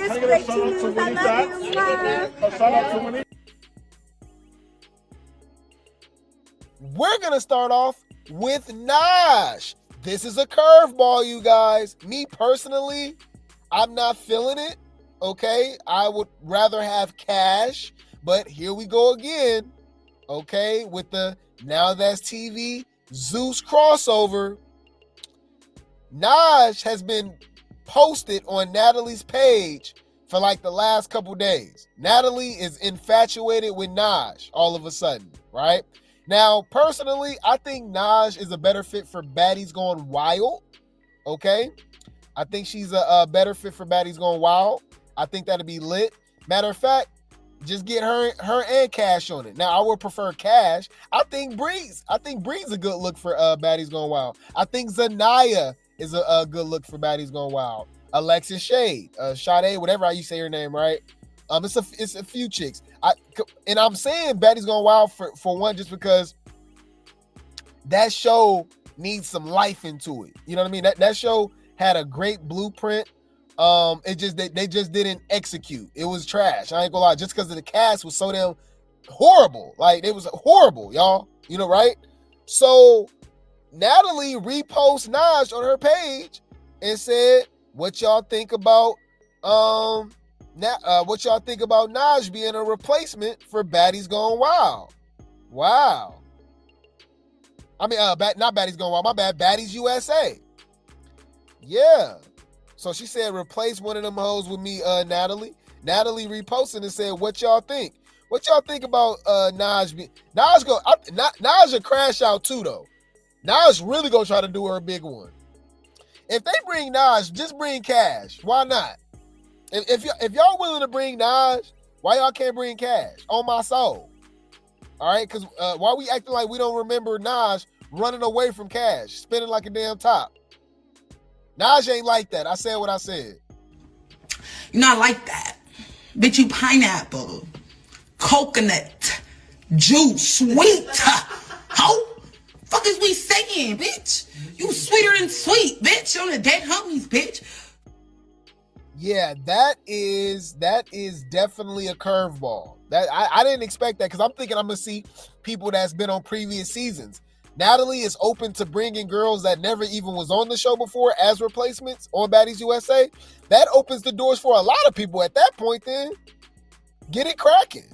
Can I get a shout out to Winnie Dots? A shout out to Winnie. We're going to start off with Naj. This is a curveball, you guys. Me personally, I'm not feeling it, okay? I would rather have Cash, but here we go again, okay? With the Now That's TV Zeus crossover. Naj has been posted on Natalie's page for like the last couple days. Natalie is infatuated with Naj all of a sudden, right? Now, personally, I think Naj is a better fit for Baddies Gone Wild, okay? I think she's a better fit for Baddies Gone Wild. I think that'd be lit. Matter of fact, just get her and Cash on it. Now, I would prefer Cash. I think Breeze a good look for Baddies Gone Wild. I think Zanaya is a good look for Baddies Gone Wild. Alexis Shade, Sade, whatever how you say her name, right? It's a few chicks. I'm saying Baddies Gone Wild for one, just because that show needs some life into it. You know what I mean? That show had a great blueprint. They just didn't execute. It was trash. I ain't gonna lie, just because the cast was so damn horrible. Like, it was horrible, y'all. You know, right? So Natalie reposts Naj on her page and said, "What y'all think about what y'all think about Naj being a replacement for Baddies Gone Wild?" Wow. I mean, not Baddies Gone Wild, my bad, Baddies USA. Yeah. So she said, replace one of them hoes with me, Natalie. Natalie reposted and said, "What y'all think? What y'all think about Naj? Naj a crash out too, though. Naj really gonna try to do her a big one. If they bring Naj, just bring Cash. Why not? If y'all willing to bring Naj, why y'all can't bring Cash? On my soul. All right, because why we acting like we don't remember Naj running away from Cash, spinning like a damn top? Naj ain't like that. I said what I said. You're not like that. Bitch, you pineapple, coconut, juice, sweet. How? Fuck is we saying, bitch? You sweeter than sweet, bitch. On the dead homies, bitch. Yeah, that is definitely a curveball. That I didn't expect that, because I'm thinking I'm gonna see people that's been on previous seasons. Natalie is open to bringing girls that never even was on the show before as replacements on Baddies USA. That opens the doors for a lot of people at that point. Then get it cracking.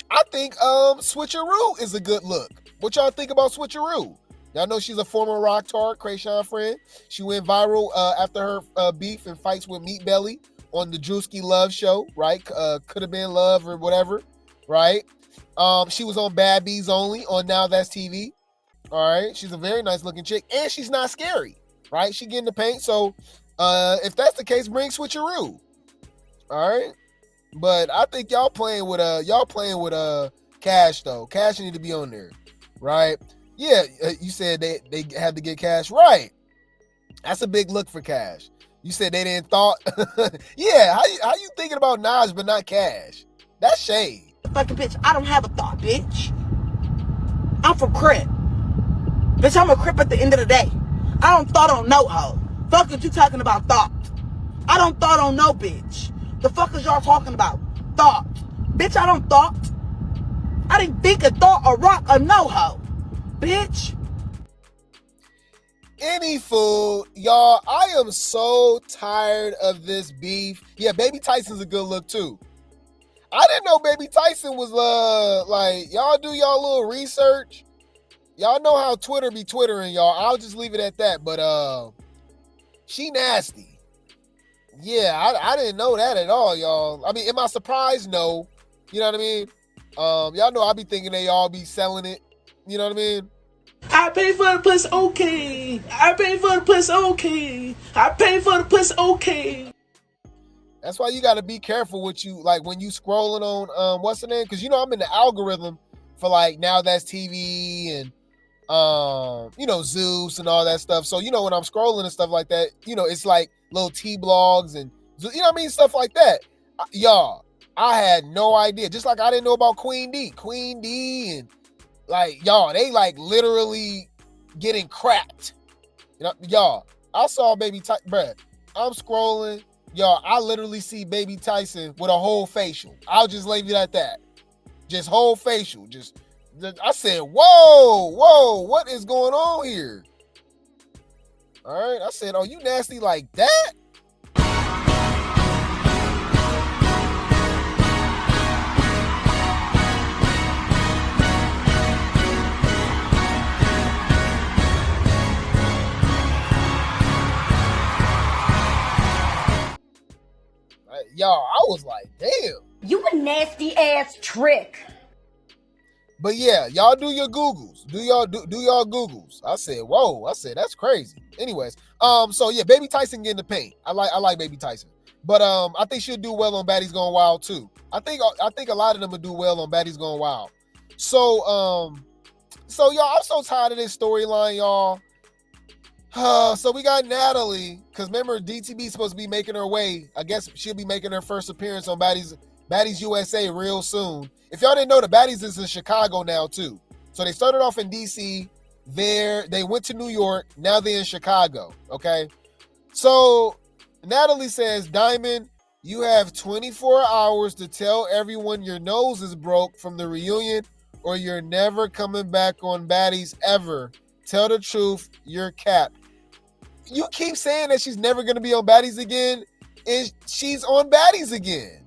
I think Switcheroo is a good look. What y'all think about Switcheroo? Y'all know she's a former Rock Tart, Krayshawn friend. She went viral after her beef and fights with Meat Belly on the Drewski Love show, right? Could have been Love or whatever, right? She was on Bad Bees Only on Now That's TV. All right, she's a very nice looking chick, and she's not scary, right? She get in the paint, so if that's the case, bring Switcheroo. All right, but I think y'all playing with Cash though. Cash need to be on there, right? Yeah, you said they had to get Cash right. That's a big look for Cash. You said they didn't thought. Yeah, how you thinking about Naj but not Cash? That's shade. Fucking bitch, I don't have a thought, bitch. I'm from Crip. Bitch, I'm a Crip at the end of the day. I don't thought on no hoe. Fuck is you talking about thought? I don't thought on no bitch. The fuck is y'all talking about? Thought. Bitch, I don't thought. I didn't think a thought or rock or no hoe. Bitch. Any fool, y'all, I am so tired of this beef. Yeah, Baby Tyson's a good look too. I didn't know Baby Tyson was like, y'all do y'all little research. Y'all know how Twitter be twittering, y'all. I'll just leave it at that. But she nasty. Yeah, I didn't know that at all, y'all. I mean, am I surprised? No. You know what I mean? Y'all know I be thinking they all be selling it. You know what I mean? I pay for the puss, okay. I pay for the puss, okay. I pay for the puss, okay. That's why you got to be careful with you, like when you scrolling on what's the name? Because you know I'm in the algorithm for like Now That's TV and Zeus and all that stuff. So when I'm scrolling and stuff like that, it's like little T blogs and you know what I mean, stuff like that. Y'all, I had no idea. Just like I didn't know about Queen D, and like y'all, they like literally getting cracked. Y'all, I saw Baby bruh. I'm scrolling. Y'all, I literally see Baby Tyson with a whole facial. I'll just leave it at that. Just whole facial. I said, whoa, what is going on here? All right, I said, oh, you nasty like that? Y'all, I was like, damn. You a nasty ass trick. But yeah, y'all do your Googles. Do y'all Googles. I said, whoa. I said, that's crazy. Anyways, so yeah, Baby Tyson getting the paint. I like Baby Tyson. But I think she'll do well on Baddies Gone Wild too. I think a lot of them will do well on Baddies Gone Wild. So y'all, I'm so tired of this storyline, y'all. So we got Natalie, because remember, DTB supposed to be making her way. I guess she'll be making her first appearance on Baddies USA real soon. If y'all didn't know, the Baddies is in Chicago now too. So they started off in DC. They went to New York. Now they're in Chicago. Okay. So Natalie says, Diamond, you have 24 hours to tell everyone your nose is broke from the reunion, or you're never coming back on Baddies ever. Tell the truth. You're capped. You keep saying that she's never going to be on Baddies again, and she's on Baddies again.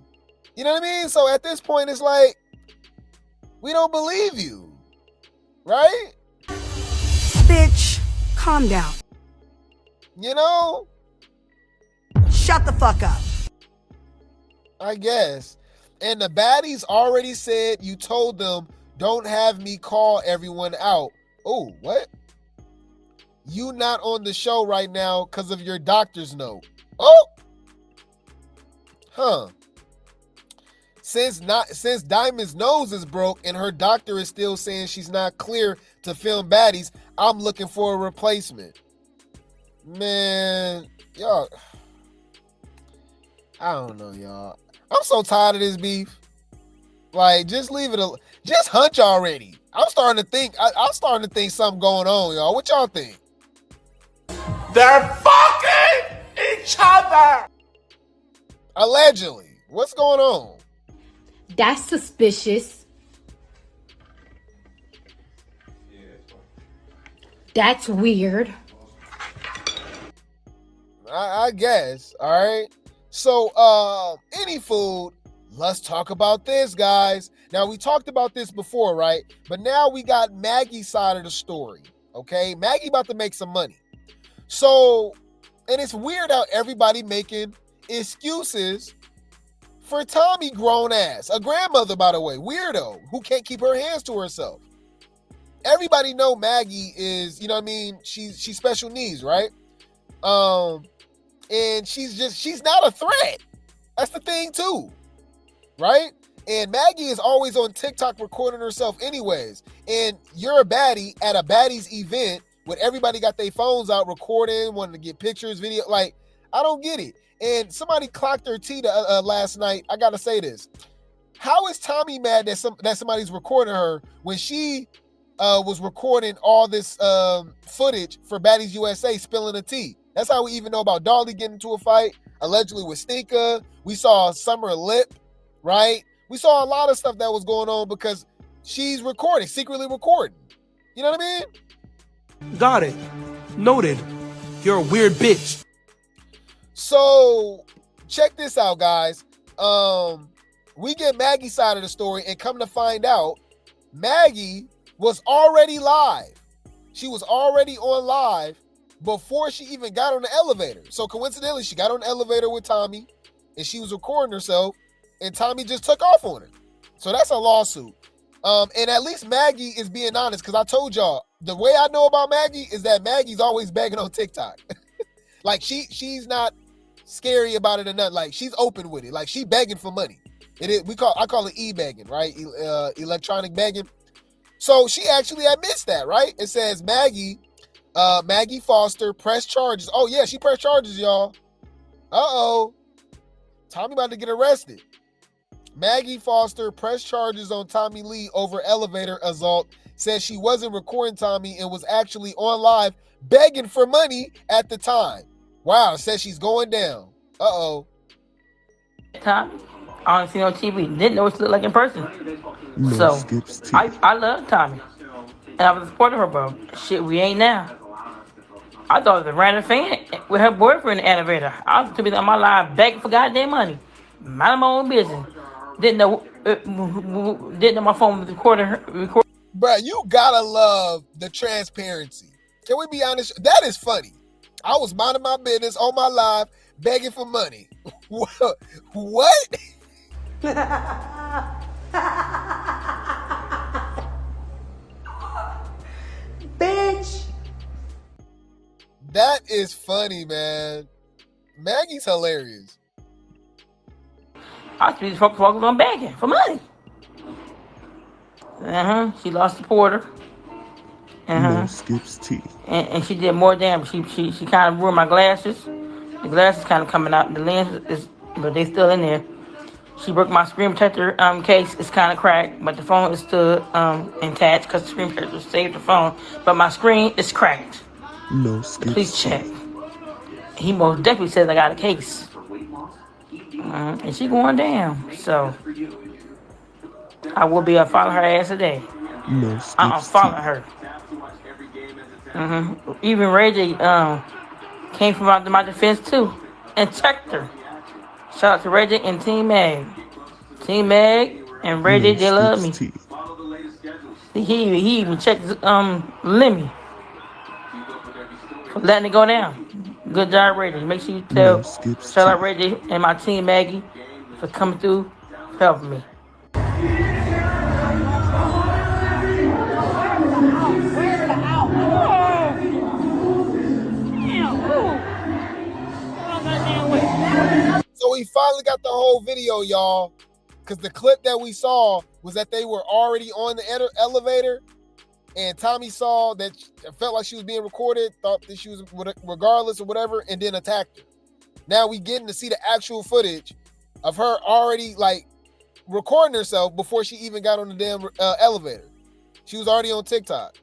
You know what I mean? So at this point, it's like, we don't believe you. Right? Bitch, calm down. You know? Shut the fuck up. I guess. And the Baddies already said you told them, don't have me call everyone out. Oh, what? You not on the show right now because of your doctor's note. Oh! Huh. Since Diamond's nose is broke and her doctor is still saying she's not clear to film Baddies, I'm looking for a replacement. Man, y'all. I don't know, y'all. I'm so tired of this beef. Like, just leave it. Just hunch already. I'm starting to think something going on, y'all. What y'all think? They're fucking each other. Allegedly. What's going on? That's suspicious. That's weird. I guess. All right. So, any food, let's talk about this, guys. Now, we talked about this before, right? But now we got Maggie's side of the story, okay? Maggie about to make some money. So, and it's weird how everybody making excuses for Tommie grown ass. A grandmother, by the way, weirdo, who can't keep her hands to herself. Everybody know Maggie is, you know what I mean? She's special needs, right? And she's not a threat. That's the thing too, right? And Maggie is always on TikTok recording herself anyways. And you're a baddie at a Baddies event when everybody got their phones out recording, wanting to get pictures, video. Like, I don't get it. And somebody clocked her tea last night. I got to say this. How is Tommie mad that somebody's recording her when she was recording all this footage for Baddies USA spilling the tea? That's how we even know about Dolly getting into a fight, allegedly with Stinka. We saw Summer Lip, right? We saw a lot of stuff that was going on because she's recording, secretly recording. You know what I mean? Got it. Noted. You're a weird bitch. So check this out, guys. We get Maggie's side of the story, and come to find out, Maggie was already live. She was already on live before she even got on the elevator. So coincidentally, she got on the elevator with Tommie, and she was recording herself, and Tommie just took off on her. So that's a lawsuit. And at least Maggie is being honest, because I told y'all, the way I know about Maggie is that Maggie's always begging on TikTok. Like, she's not scary about it or nothing. Like, she's open with it. Like, she begging for money. I call it e-begging, right? Electronic begging. So she actually admits that, right? It says Maggie Foster pressed charges. Oh yeah, she pressed charges, y'all. Uh-oh. Tommie about to get arrested. Maggie Foster pressed charges on Tommie Lee over elevator assault. Says she wasn't recording Tommie and was actually on live begging for money at the time. Wow, says she's going down. Uh-oh. Tommy. I only seen her on TV. Didn't know what she looked like in person. So I love Tommy. And I was supporting her, bro. Shit, we ain't now. I thought it was a random fan with her boyfriend in the elevator. I was to be on my live begging for goddamn money. Mind my own business. Didn't know my phone was recording her. Bruh, you gotta love the transparency. Can we be honest? That is funny. I was minding my business on my live begging for money. What? Bitch. That is funny, man. Maggie's hilarious. I was focused on begging for money. She lost the porter. No skips tea. And she did more damage. She kind of ruined my glasses. The glasses kind of coming out. The lens is, but they still in there. She broke my screen protector case. It's kind of cracked, but the phone is still intact because the screen protector saved the phone. But my screen is cracked. No skips. Please check. He most definitely says I got a case. And she going down. So I will be following her ass today. No skips. I'm following her. Even Ray J came from out to my defense too and checked her. Shout out to Ray J and Team Mag. Team Mag and Ray J, they love me. He even checked Lemmy for letting it go down. Good job, Ray J. Make sure you tell shout out Ray J and my Team Maggie for coming through helping me. So we finally got the whole video, y'all, because the clip that we saw was that they were already on the elevator, and Tommie saw that it felt like she was being recorded, thought that she was regardless or whatever, and then attacked her. Now we getting to see the actual footage of her already like recording herself before she even got on the damn elevator. She was already on TikTok.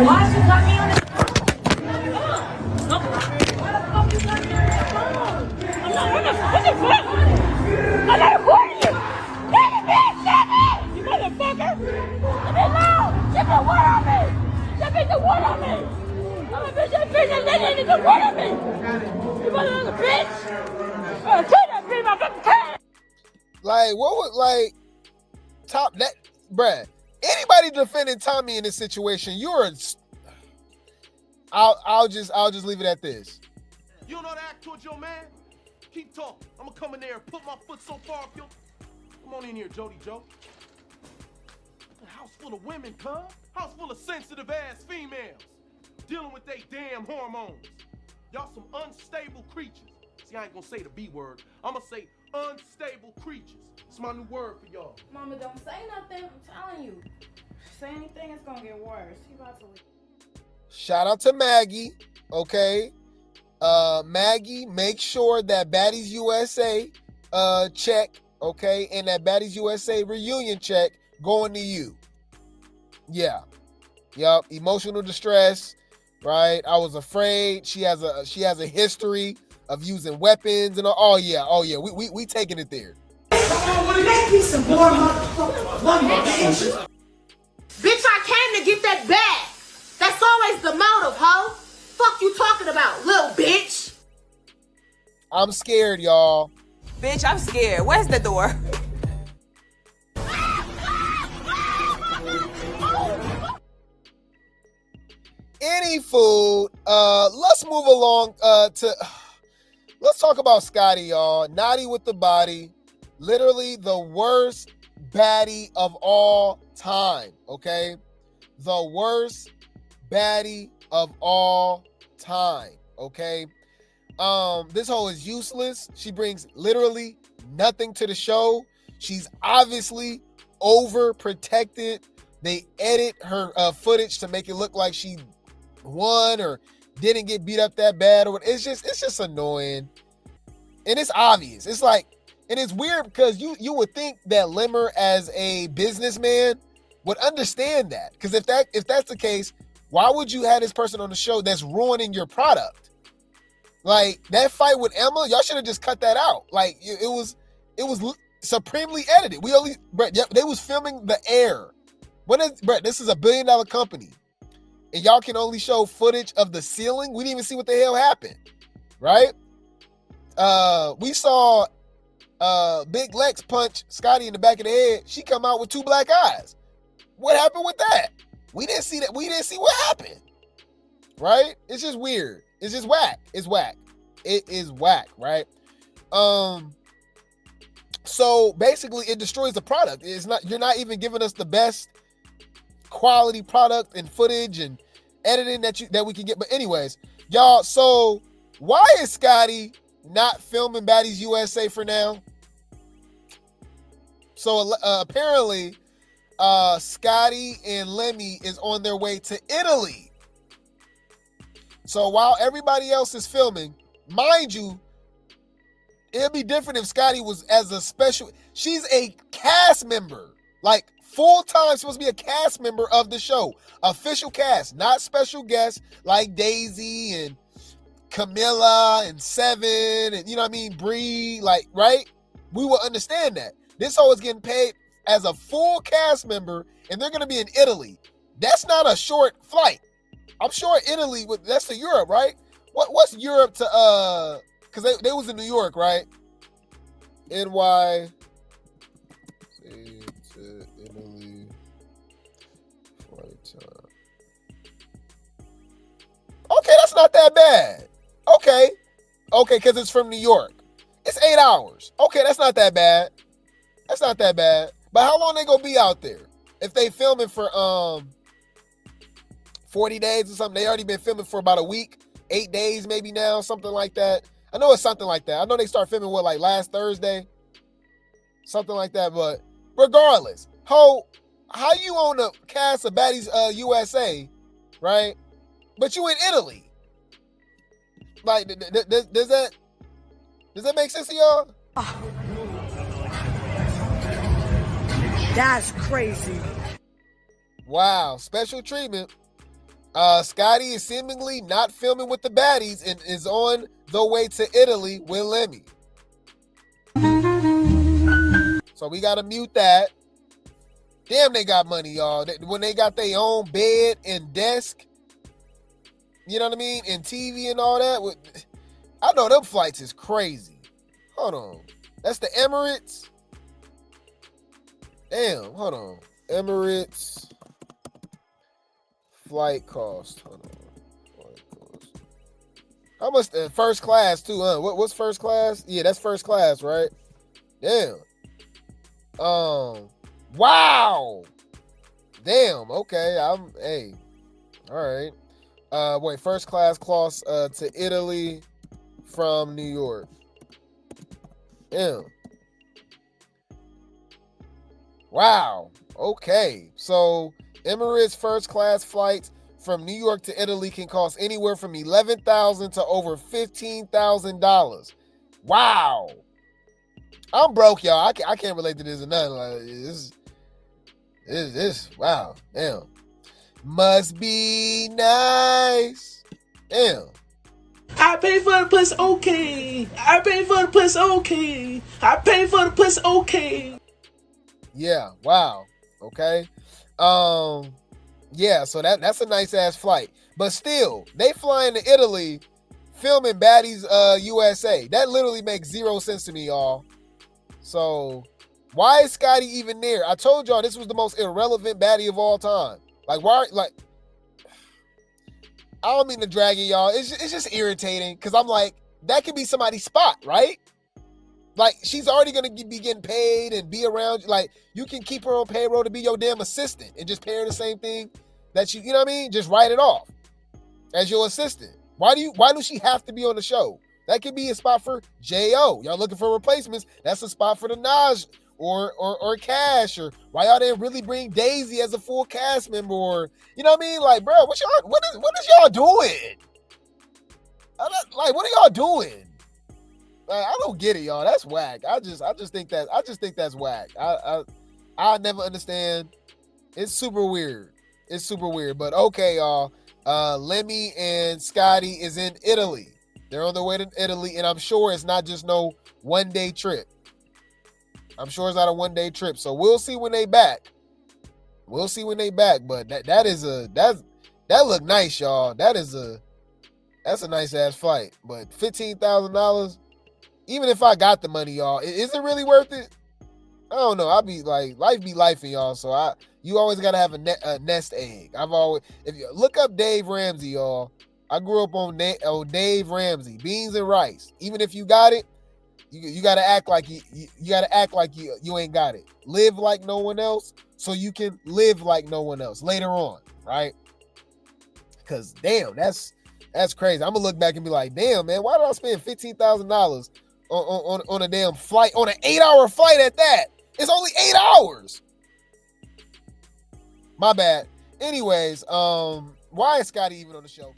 Why you got me on the I'm not recording you! Get it, bitch! Get it! You motherfucker! Leave me alone! Get the water on me! Get the water on me! I'm a bitch, that bitch, that lady need the water on me! You motherfucker, bitch! Take that bitch, my fucking cat! Like, what would, like, top that, bruh, anybody defending Tommie in this situation, you're a, I'll just leave it at this. You don't know how to act towards your man? Keep talking. I'm gonna come in there and put my foot so far up your... Come on in here, Jody Joe. A house full of women, cuz. House full of sensitive ass females. Dealing with they damn hormones. Y'all some unstable creatures. See, I ain't gonna say the B word. I'm gonna say unstable creatures. It's my new word for y'all. Mama, don't say nothing. I'm telling you. Say anything, it's gonna get worse. He about to leave. Shout out to Maggie, okay? Maggie, make sure that Baddies USA check, okay, and that Baddies USA reunion check going to you. Yeah. Yup. Emotional distress, right? I was afraid. She has a history of using weapons and all. Oh yeah. We taking it there. Make me some more motherfuckers. One more bitch. Bitch, I came to get that bag. That's always the motive, ho. Fuck you talking about, little bitch. I'm scared, y'all. Bitch, I'm scared. Where's the door? Any food. Let's move along let's talk about Scotty, y'all. Naughty with the body. Literally the worst baddie of all time, okay? The worst baddie of all time. Okay. This hoe is useless. She brings literally nothing to the show. She's obviously overprotected. They edit her footage to make it look like she won or didn't get beat up that bad, or it's just annoying. And it's obvious. It's like, and it's weird because you would think that Limmer as a businessman would understand that. Because if that's the case, why would you have this person on the show that's ruining your product? Like that fight with Emma, y'all should have just cut that out. Like it was supremely edited. They was filming the air. This is $1 billion company. And y'all can only show footage of the ceiling. We didn't even see what the hell happened. Right? We saw Big Lex punch Scotty in the back of the head. She come out with 2 black eyes. What happened with that? We didn't see that. We didn't see what happened. Right? It's just weird. It's just whack. It's whack. It is whack, right? So basically it destroys the product. You're not even giving us the best quality product and footage and editing that we can get. But anyways, y'all, so why is Scotty not filming Baddies USA for now? So apparently Scotty and Lemmy is on their way to Italy. So while everybody else is filming, mind you, it'd be different if Scotty was as a special. She's a cast member, like full-time, supposed to be a cast member of the show. Official cast, not special guests like Daisy and Camilla and Seven and, you know what I mean, Bree, like, right? We will understand that. This hoe is getting paid as a full cast member, and they're going to be in Italy. That's not a short flight. I'm sure Italy, that's to Europe, right? What's Europe to, because they was in New York, right? NY to Italy flight time. Okay, that's not that bad. Okay, because it's from New York. It's 8 hours. Okay, that's not that bad. That's not that bad. But how long they gonna be out there? If they filming for 40 days or something, they already been filming for about a week, 8 days maybe now, something like that. I know it's something like that. I know they start filming like last Thursday, something like that. But regardless, how you on the cast of Baddies USA, right? But you in Italy. Like, does that make sense to y'all? That's crazy. Wow, special treatment. Scotty is seemingly not filming with the Baddies and is on the way to Italy with Lemmy. So we gotta mute that. Damn, they got money, y'all. When they got their own bed and desk, you know what I mean, and TV and all that. I know them flights is crazy. Hold on. That's the Emirates. Damn, hold on. Emirates flight cost. Hold on. Flight cost. How much? First class too, huh? What's first class? Yeah, that's first class, right? Damn. Wow. Damn. Okay. Hey. All right. Wait. First class cost to Italy from New York. Damn. Wow. Okay. So Emirates first class flights from New York to Italy can cost anywhere from $11,000 to over $15,000. Wow. I'm broke, y'all. I can't relate to this or nothing. Like this. Wow. Damn. Must be nice. Damn. I pay for the puss, okay. I pay for the puss, okay. I pay for the puss, okay. Yeah. Wow. Okay. Yeah. So that's a nice ass flight, but still, they flying to Italy, filming Baddies USA. That literally makes 0 sense to me, y'all. So why is Scotty even there? I told y'all this was the most irrelevant baddie of all time. Like, why? Like, I don't mean to drag it, y'all. It's just irritating because I'm like, that could be somebody's spot, right? Like, she's already going to be getting paid and be around. Like, you can keep her on payroll to be your damn assistant and just pay her the same thing that you know what I mean? Just write it off as your assistant. Why do she have to be on the show? That could be a spot for J.O. Y'all looking for replacements? That's a spot for the Naj or Cash, or why y'all didn't really bring Daisy as a full cast member, or you know what I mean? Like, bro, what is y'all doing? Like, what are y'all doing? Like, I don't get it, y'all. That's whack. I just think that's whack. I never understand. It's super weird. But okay, y'all. Lemmy and Scotty is in Italy. They're on their way to Italy, and I'm sure it's not just no one-day trip. I'm sure it's not a one-day trip. So we'll see when they back. But that look nice, y'all. That's a nice ass flight. But $15,000, even if I got the money, y'all, is it really worth it? I don't know. I'll be like, life be lifing, y'all. So you always gotta have a nest egg. If you look up Dave Ramsey, y'all. I grew up on Dave Ramsey, beans and rice. Even if you got it, you gotta act like you ain't got it. Live like no one else, so you can live like no one else later on, right? Because damn, that's crazy. I'm gonna look back and be like, damn, man, why did I spend $15,000 on a damn flight, on an 8-hour flight at that? It's only 8 hours. My bad. Anyways, why is Scotty even on the show?